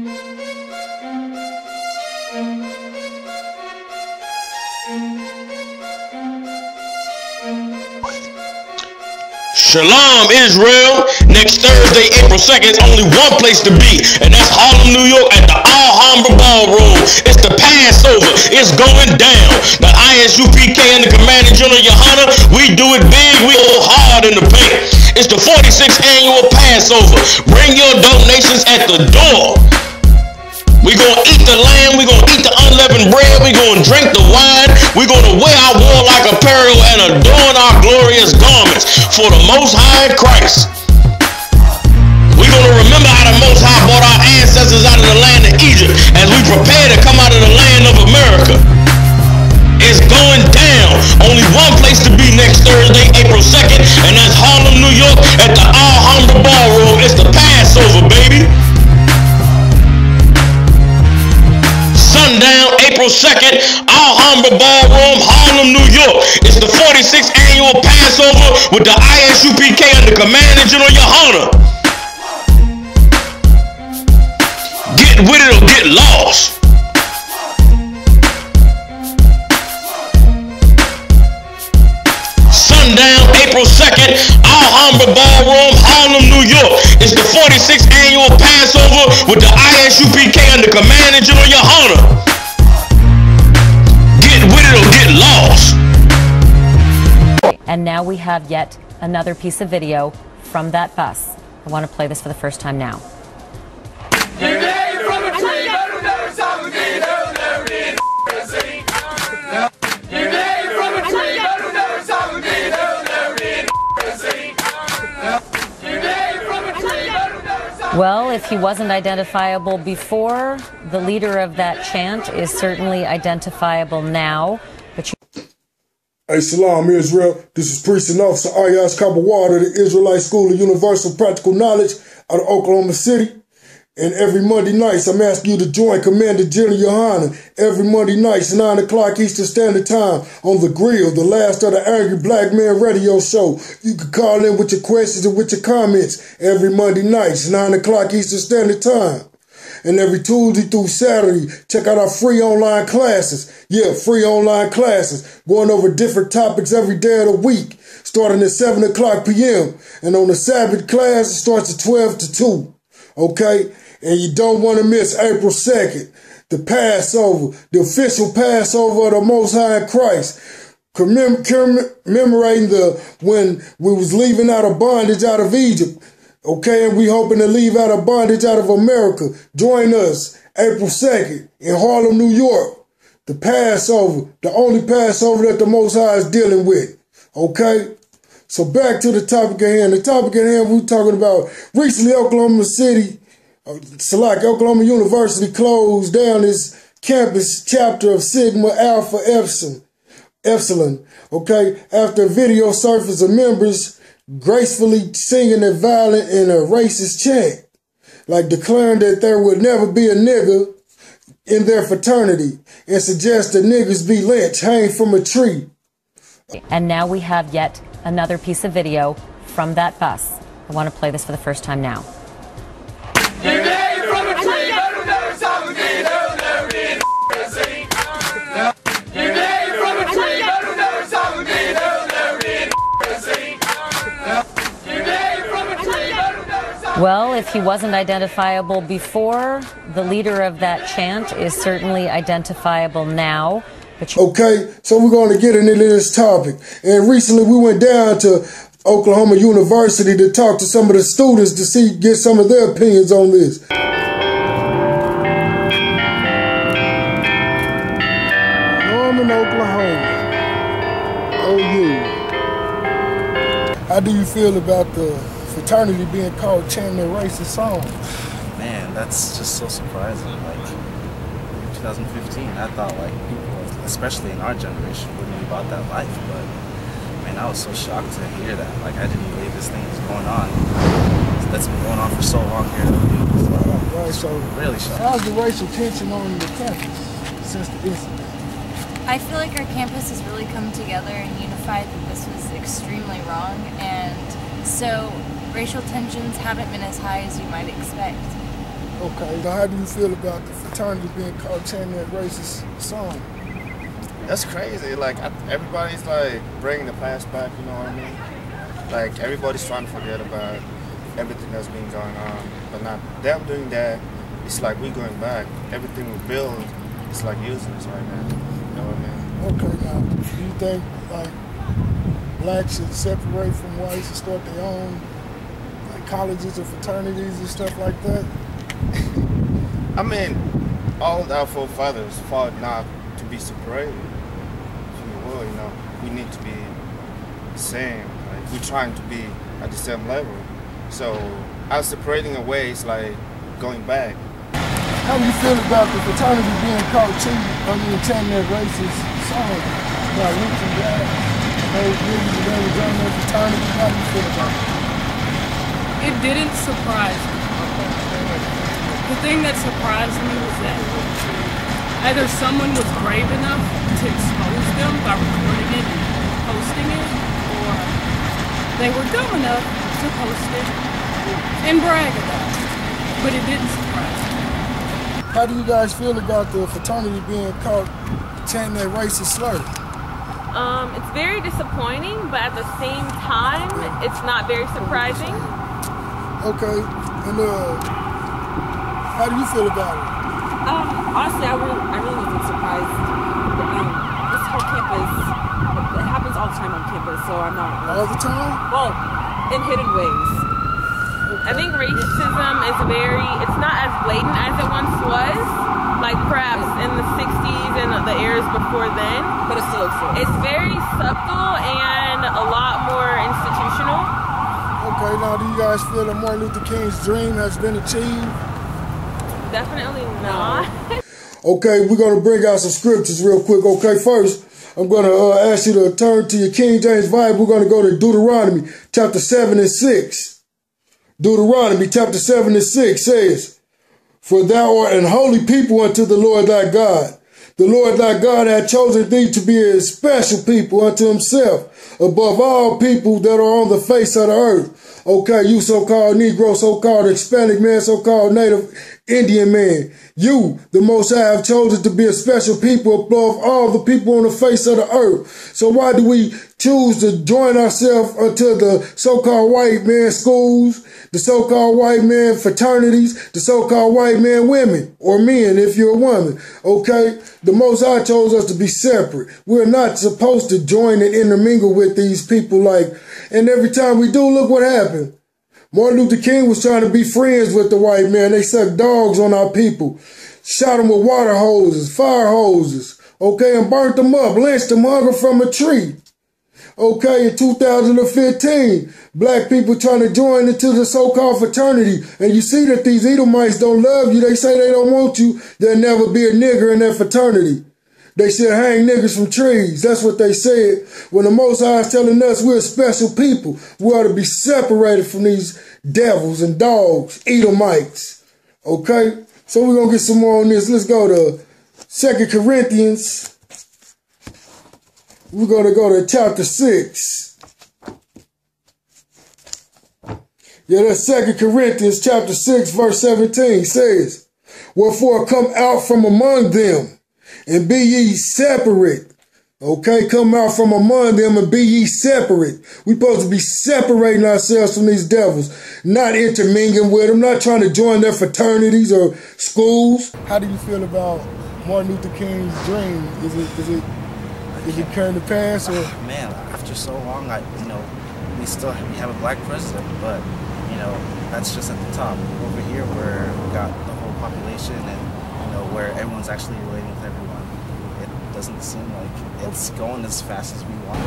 Shalom, Israel. Next Thursday, April 2nd, only one place to be, and that's Harlem, New York, at the Alhambra Ballroom. It's the Passover. It's going down. The I.S.U.P.K and the Commander General Yohanna, we do it big. We go hard in the paint. It's the 46th annual Passover. Bring your donations at the door. We're going to eat the lamb, we're going to eat the unleavened bread, we're going to drink the wine, we're going to wear our warlike apparel and adorn our glorious garments for the Most High Christ. We're going to remember how the Most High brought our ancestors out of the land of Egypt as we prepare to come out of the land of America. It's going down. Only one place to be next Thursday, April 2nd, and that's Harlem, New York, at the Alhambra Ballroom. It's the Passover, baby. Sundown, April 2nd, Alhambra Ballroom, Harlem, New York. It's the 46th annual Passover with the I.S.U.P.K and the Commander General Yohanna. Get with it or get lost. Sundown, April 2nd, Alhambra Ballroom, Harlem, New York. It's the 46th annual Passover with the I.S.U.P.K and the Commander General Yohanna. Get with it or get lost. And now we have yet another piece of video from that bus. I want to play this for the first time now. Well, if he wasn't identifiable before, the leader of that chant is certainly identifiable now. But Hey, Shalom, Israel. This is Priest and Officer I.S.U.P.K, the Israelite School of Universal Practical Knowledge out of Oklahoma City. And every Monday night, I'm asking you to join Commander General Yohanna every Monday night, 9 o'clock Eastern Standard Time on The Grill, the last of the Angry Black Man radio show. You can call in with your questions and with your comments every Monday night, 9 o'clock Eastern Standard Time. And every Tuesday through Saturday, check out our free online classes. Yeah, free online classes, going over different topics every day of the week, starting at 7 o'clock p.m. And on the Sabbath class, it starts at 12 to 2. Okay? And you don't want to miss April 2nd, the Passover, the official Passover of the Most High Christ, commemorating when we was leaving out of bondage out of Egypt. Okay, and we hoping to leave out of bondage out of America. Join us April 2nd in Harlem, New York. The Passover, the only Passover that the Most High is dealing with. Okay? So back to the topic at hand. The topic at hand, we're talking about recently Oklahoma City, Oklahoma University closed down its campus chapter of Sigma Alpha Epsilon. Okay, after a video surfaced of members gracefully singing a violent and a racist chant, like declaring that there would never be a nigger in their fraternity and suggest that niggers be lynched, hanged from a tree. And now we have yet another piece of video from that bus. I want to play this for the first time now. Well, if he wasn't identifiable before, the leader of that chant is certainly identifiable now. Okay, so we're going to get into this topic. And recently we went down to Oklahoma University to talk to some of the students to get some of their opinions on this. Norman, Oklahoma. OU. How do you feel about the fraternity being called chanting a racist song? Man, that's just so surprising. Like, in 2015, I thought like people, especially in our generation, wouldn't be about that life. But man, I was so shocked to hear that. Like, I didn't believe this thing was going on. That's been going on for so long here. Right, so really shocked. How's the racial tension on the campus since the incident? I feel like our campus has really come together and unified that this was extremely wrong, and so racial tensions haven't been as high as you might expect. Okay, now how do you feel about the fraternity being called chanting that racist song? That's crazy. Like, everybody's like bringing the past back, you know what I mean? Like, everybody's trying to forget about everything that's been going on. But not them doing that, it's like we going back. Everything we build, it's like useless right now. You know what I mean? Okay, now, do you think, like, blacks should separate from whites and start their own, like, colleges or fraternities and stuff like that? I mean, all of our forefathers fought not to be separated from the world, you know. We need to be the same. Like, we're trying to be at the same level. So, us separating away is like going back. How do you feel about the fraternity being called chanting that racist song? Like, looking down, those niggas that ever joined that fraternity, how do you feel about it? It didn't surprise me. The thing that surprised me was that either someone was brave enough to expose them by recording it and posting it, or they were dumb enough to post it and brag about it. But it didn't surprise me. How do you guys feel about the fraternity being called chanting that racist slur? It's very disappointing, but at the same time, it's not very surprising. Okay, and how do you feel about it? Honestly, I really wasn't surprised. This whole campus, it happens all the time on campus, so I'm not. All the time? Well, in hidden ways. I think racism is it's not as blatant as it once was, like perhaps in the 60s and the eras before then. But it still exists. It's very subtle and a lot more institutional. Okay, now do you guys feel that Martin Luther King's dream has been achieved? Definitely not. Okay, we're going to bring out some scriptures real quick. Okay, first, I'm going to ask you to turn to your King James Bible. We're going to go to Deuteronomy chapter 7 and 6. Deuteronomy chapter 7 and 6 says, "For thou art an holy people unto the Lord thy God. The Lord thy God hath chosen thee to be a special people unto himself, above all people that are on the face of the earth." Okay, you so-called Negro, so-called Hispanic man, so-called Native Indian man. You, the Most High, have chosen to be a special people above all the people on the face of the earth. So why do we choose to join ourselves unto the so-called white man schools, the so-called white man fraternities, the so-called white man women, or men if you're a woman? Okay, the Most High chose us to be separate. We're not supposed to join and intermingle with these people and every time we do, look what happened. Martin Luther King was trying to be friends with the white man. They sucked dogs on our people, shot them with water hoses, fire hoses, okay, and burnt them up, lynched them, hung them from a tree. Okay, in 2015, black people trying to join into the so-called fraternity, and you see that these Edomites don't love you. They say they don't want you. There'll never be a nigger in that fraternity. They should hang niggas from trees. That's what they said. When the Most High is telling us we're a special people, we ought to be separated from these devils and dogs, Edomites. Okay? So we're going to get some more on this. Let's go to 2 Corinthians. We're going to go to chapter 6. Yeah, that's 2 Corinthians chapter 6, verse 17 says, "Wherefore come out from among them, and be ye separate." Okay, come out from among them and be ye separate. We're supposed to be separating ourselves from these devils, not intermingling with them, not trying to join their fraternities or schools. How do you feel about Martin Luther King's dream? Is it current to pass, or? Man, after so long, we have a black president, but that's just at the top. Over here, where we got the whole population and where everyone's actually relating with everyone, it doesn't seem like it's going as fast as we want.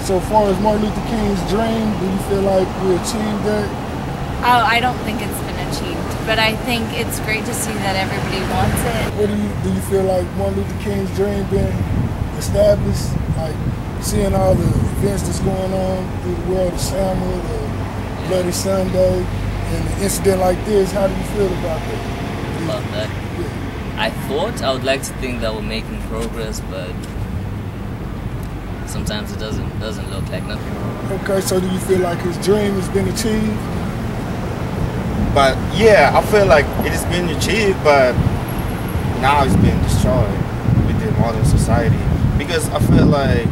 So far as Martin Luther King's dream, do you feel like we achieved that? Oh, I don't think it's been achieved, but I think it's great to see that everybody wants it. What do you feel like Martin Luther King's dream being established? Like seeing all the events that's going on through the world, the Selma, the Bloody Sunday, and an incident like this, how do you feel about that? About that? Yeah. I would like to think that we're making progress, but sometimes it doesn't look like nothing. Okay, so do you feel like his dream has been achieved? But yeah, I feel like it has been achieved, but now it's being destroyed within modern society. Because I feel like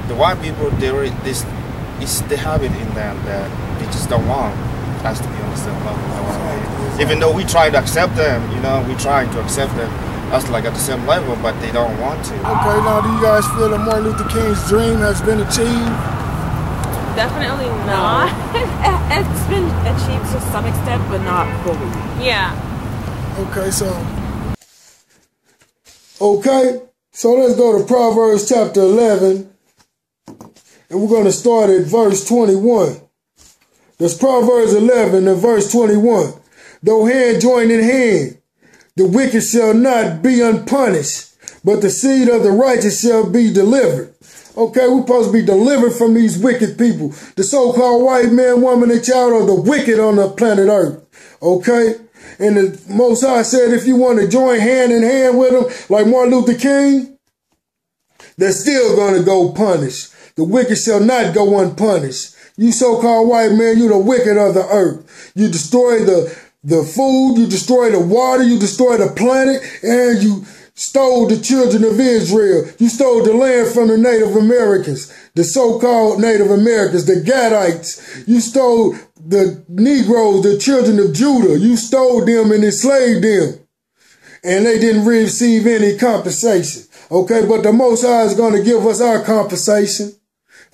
the white people, they have it in them that they just don't want us to be on the same level. You know what I mean? Even though we try to accept them, you know, we try to accept them us like at the same level, but they don't want to. Okay, now do you guys feel that Martin Luther King's dream has been achieved? Definitely not. It's been achieved to some extent, but not fully. Yeah. Okay, so let's go to Proverbs chapter 11, and we're going to start at verse 21. That's Proverbs 11 and verse 21. Though hand join in hand, the wicked shall not be unpunished, but the seed of the righteous shall be delivered. Okay, we're supposed to be delivered from these wicked people. The so-called white man, woman, and child are the wicked on the planet Earth. Okay? And the Most High said if you want to join hand in hand with them, like Martin Luther King, they're still going to go punished. The wicked shall not go unpunished. You so-called white man, you the wicked of the earth. You destroy the food, you destroy the water, you destroy the planet, and you stole the children of Israel. You stole the land from the Native Americans, the so-called Native Americans, the Gadites. You stole the Negroes, the children of Judah. You stole them and enslaved them. And they didn't receive any compensation. Okay, but the Most High is going to give us our compensation.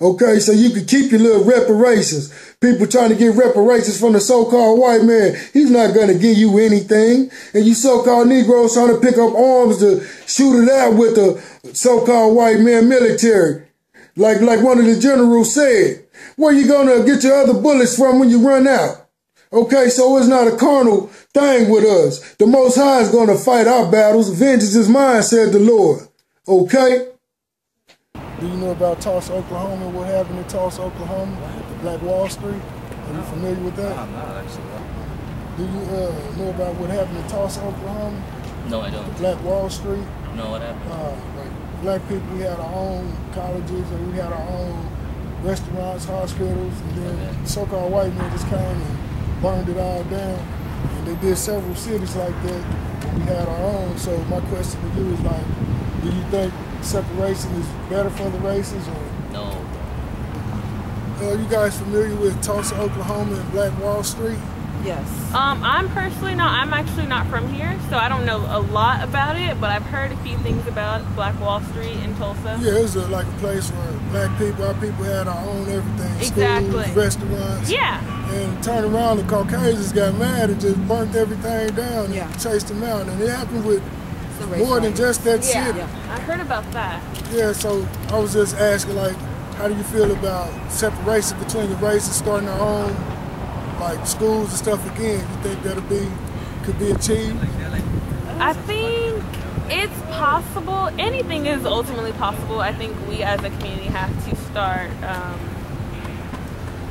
Okay, so you can keep your little reparations. People trying to get reparations from the so-called white man. He's not going to give you anything. And you so-called Negroes trying to pick up arms to shoot it out with the so-called white man military. Like one of the generals said, where you going to get your other bullets from when you run out? Okay, so it's not a carnal thing with us. The Most High is going to fight our battles. Vengeance is mine, said the Lord. Okay? Do you know about Tulsa, Oklahoma, what happened in Tulsa, Oklahoma, the Black Wall Street? Are you familiar with that? No, I'm not actually. Do you know about what happened in Tulsa, Oklahoma? No, I don't. The Black Wall Street? No, what happened? Like black people, we had our own colleges and we had our own restaurants, hospitals, and then the so-called white men just came and burned it all down. And they did several cities like that, and we had our own. So my question to you is like, do you think separation is better for the races or? No. You guys familiar with Tulsa, Oklahoma and Black Wall Street? Yes. I'm actually not from here, so I don't know a lot about it, but I've heard a few things about Black Wall Street in Tulsa. Yeah, it was like a place where black people, our people had our own everything. Exactly. Schools, restaurants. Yeah. And turned around, the Caucasians got mad and just burnt everything down and chased them out. And it happened with more than just that city. Yeah, I heard about that. Yeah, so I was just asking, like, how do you feel about separation between the races, starting our own, like, schools and stuff again? You think could be achieved? I think it's possible. Anything is ultimately possible. I think we as a community have to start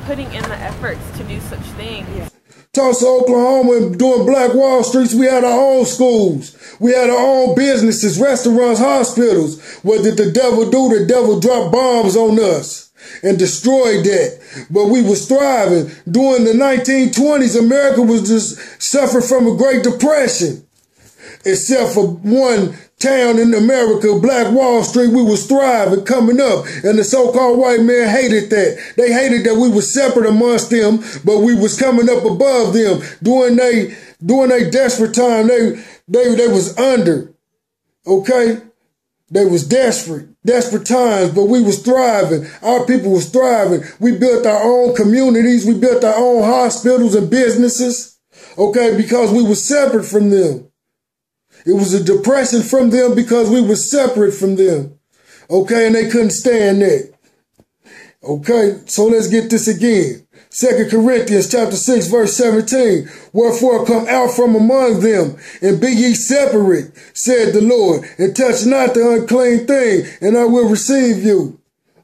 putting in the efforts to do such things. Yeah. Tulsa, Oklahoma, doing Black Wall Streets, we had our own schools. We had our own businesses, restaurants, hospitals. What did the devil do? The devil dropped bombs on us and destroyed that. But we was thriving. During the 1920s, America was just suffering from a Great Depression. Except for one town in America, Black Wall Street, we was thriving, coming up. And the so-called white man hated that. They hated that we was separate amongst them, but we was coming up above them. During they desperate time, they was under. Okay? They was desperate times, but we was thriving. Our people was thriving. We built our own communities. We built our own hospitals and businesses. Okay? Because we was separate from them. It was a depression from them because we were separate from them. Okay, and they couldn't stand that. Okay, so let's get this again. 2 Corinthians chapter 6, verse 17. Wherefore come out from among them, and be ye separate, said the Lord, and touch not the unclean thing, and I will receive you.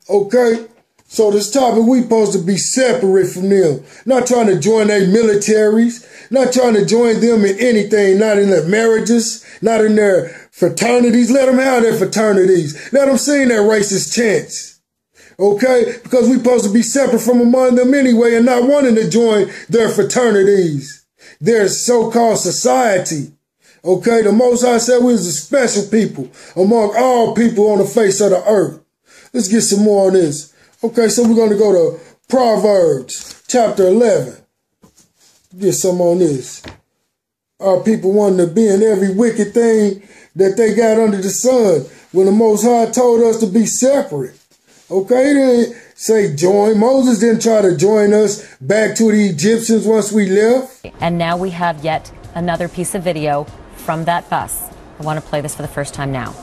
Okay? So this topic, we supposed to be separate from them. Not trying to join their militaries. Not trying to join them in anything. Not in their marriages. Not in their fraternities. Let them have their fraternities. Let them sing their racist chants. Okay? Because we supposed to be separate from among them anyway and not wanting to join their fraternities. their so-called society. Okay, the Most High said we was a special people among all people on the face of the earth. Let's get some more on this. Okay, so we're going to go to Proverbs chapter 11. Get some on this. Our people wanting to be in every wicked thing that they got under the sun when the Most High told us to be separate. Okay, he didn't say join. Moses didn't try to join us back to the Egyptians once we left. And now we have yet another piece of video from that bus. I want to play this for the first time now.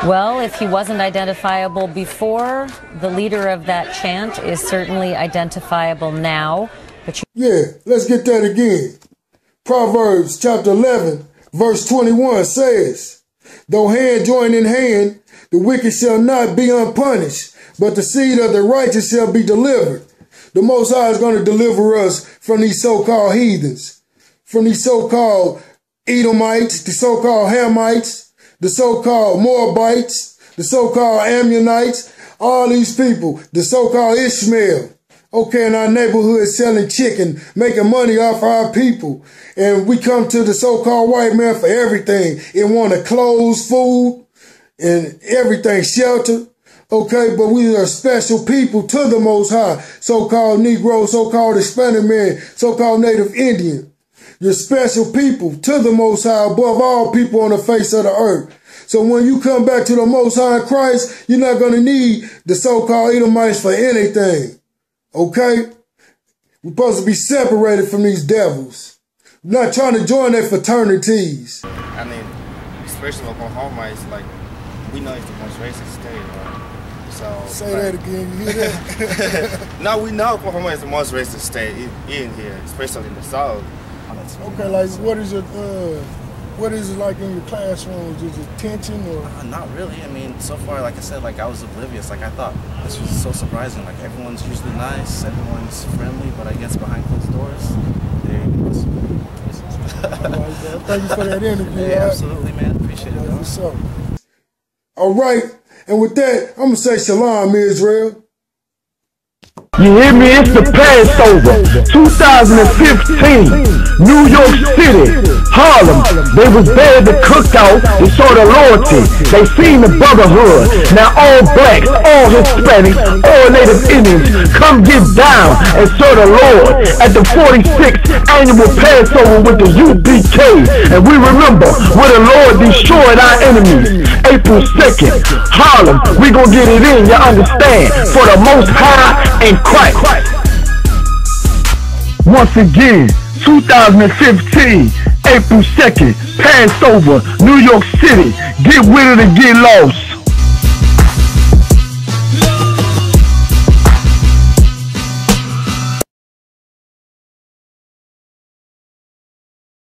Well, if he wasn't identifiable before, the leader of that chant is certainly identifiable now. But yeah, let's get that again. Proverbs chapter 11, verse 21 says, though hand join in hand, the wicked shall not be unpunished, but the seed of the righteous shall be delivered. The Most High is going to deliver us from these so-called heathens, from these so-called Edomites, the so-called Hamites, the so-called Moabites, the so-called Ammonites, all these people, the so-called Ishmael, okay, in our neighborhood selling chicken, making money off our people. And we come to the so-called white man for everything. It want to clothes, food, and everything, shelter. Okay, but we are special people to the Most High, so-called Negro, so-called Hispanic man, so-called Native Indian. You're special people to the Most High above all people on the face of the earth. So when you come back to the Most High in Christ, you're not going to need the so-called Edomites for anything. Okay? We're supposed to be separated from these devils. We're not trying to join their fraternities. I mean, especially Oklahoma, it's like, we know it's the most racist state, right? So, say that again, you hear that? No, we know Oklahoma is the most racist state in here, especially in the South. Okay, like what is it like in your classrooms? Is it tension or? Not really. I mean, so far, like I said, like I was oblivious. Like I thought this was so surprising. Like everyone's usually nice, everyone's friendly, but I guess behind closed doors, they're racist. Thank you for that interview. Yeah, absolutely, man. Appreciate it. What's up? All right, and with that, I'm gonna say shalom, Israel. You hear me? It's the Passover, 2015, New York City, Harlem. They was there to cook out, they saw the loyalty, they seen the brotherhood. Now all blacks, all Hispanics, all Native Indians, come get down and serve the Lord at the 46th annual Passover with the U.P.K. And we remember where the Lord destroyed our enemies. April 2nd, Harlem, we gonna get it in, you understand, for the Most High and Christ. Once again, 2015, April 2nd, Passover, New York City. Get with it and get lost.